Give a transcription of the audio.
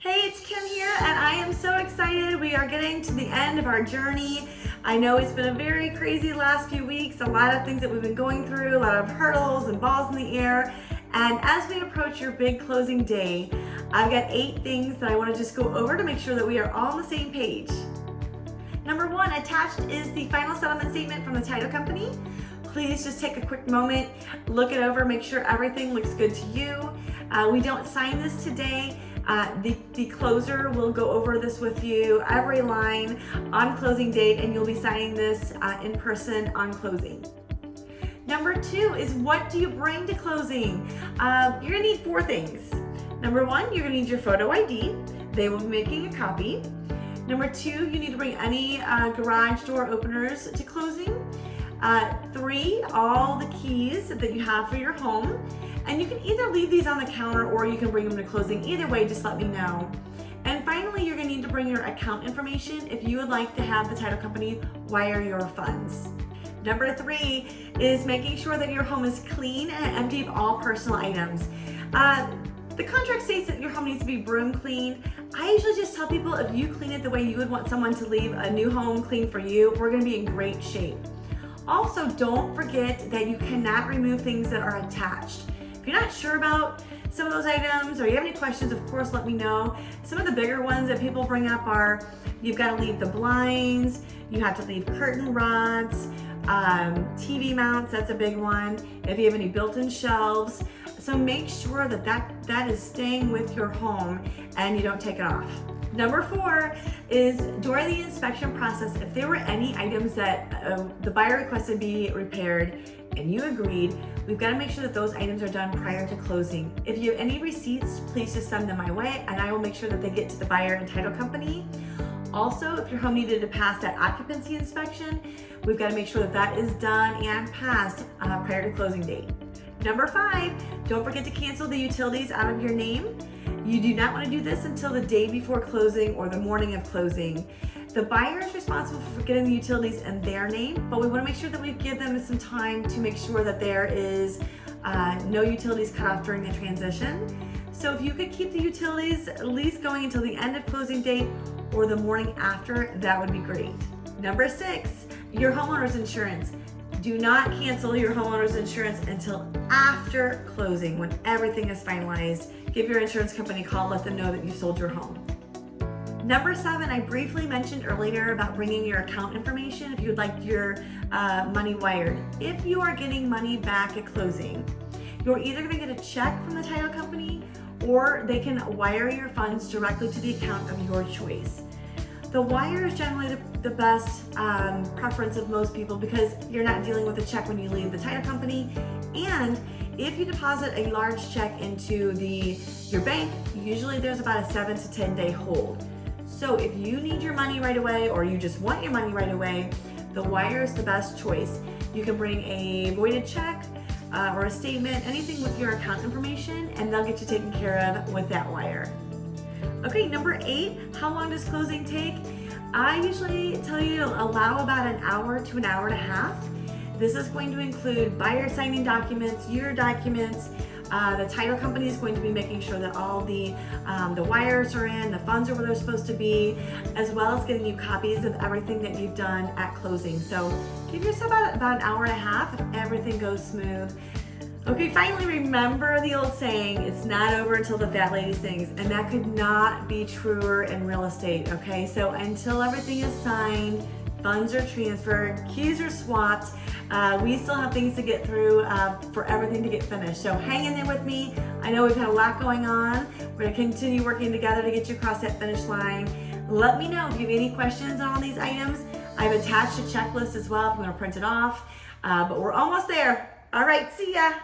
Hey, it's Kim here, and I am so excited. We are getting to the end of our journey. I know it's been a very crazy last few weeks, a lot of things that we've been going through, a lot of hurdles and balls in the air. And as we approach your big closing day, I've got 8 things that I want to just go over to make sure that we are all on the same page. Number 1, attached is the final settlement statement from the title company. Please just take a quick moment, look it over, make sure everything looks good to you. We don't sign this today. The closer will go over this with you, every line on closing date, and you'll be signing this in person on closing. Number 2 is, what do you bring to closing? You're gonna need 4 things. Number 1, you're gonna need your photo ID. They will be making a copy. Number 2, you need to bring any garage door openers to closing. 3, all the keys that you have for your home. And you can either leave these on the counter or you can bring them to closing. Either way, just let me know. And finally, you're gonna need to bring your account information if you would like to have the title company wire your funds. Number 3 is making sure that your home is clean and empty of all personal items. The contract states that your home needs to be broom clean. I usually just tell people, if you clean it the way you would want someone to leave a new home clean for you, we're gonna be in great shape. Also, don't forget that you cannot remove things that are attached. If you're not sure about some of those items or you have any questions, of course, let me know. Some of the bigger ones that people bring up are, you've got to leave the blinds, you have to leave curtain rods, TV mounts, that's a big one. If you have any built-in shelves. So make sure that that is staying with your home and you don't take it off. Number 4 is, during the inspection process, if there were any items that the buyer requested be repaired and you agreed, we've got to make sure that those items are done prior to closing. If you have any receipts, please just send them my way and I will make sure that they get to the buyer and title company. Also, if your home needed to pass that occupancy inspection, we've got to make sure that that is done and passed prior to closing date. Number 5, don't forget to cancel the utilities out of your name. You do not want to do this until the day before closing or the morning of closing. The buyer is responsible for getting the utilities in their name, but we want to make sure that we give them some time to make sure that there is no utilities cut off during the transition. So if you could keep the utilities at least going until the end of closing date or the morning after, that would be great. Number 6, your homeowner's insurance. Do not cancel your homeowner's insurance until after closing, when everything is finalized. Give your insurance company a call, let them know that you sold your home. Number 7, I briefly mentioned earlier about bringing your account information if you would like your money wired. If you are getting money back at closing, you're either going to get a check from the title company or they can wire your funds directly to the account of your choice. The wire is generally the best preference of most people because you're not dealing with a check when you leave the title company. And if you deposit a large check into your bank, usually there's about a 7 to 10 day hold. So if you need your money right away or you just want your money right away, the wire is the best choice. You can bring a voided check or a statement, anything with your account information, and they'll get you taken care of with that wire. Okay, number 8, how long does closing take? I usually tell you to allow about an hour to an hour and a half. This is going to include buyer signing documents, your documents. The title company is going to be making sure that all the wires are in, the funds are where they're supposed to be, as well as getting you copies of everything that you've done at closing. So give yourself about an hour and a half if everything goes smooth. Okay, finally, remember the old saying, it's not over until the fat lady sings, and that could not be truer in real estate, okay? So until everything is signed, funds are transferred, keys are swapped, we still have things to get through for everything to get finished. So hang in there with me. I know we've had a lot going on. We're gonna continue working together to get you across that finish line. Let me know if you have any questions on all these items. I've attached a checklist as well if you wanna print it off, but we're almost there. All right, see ya.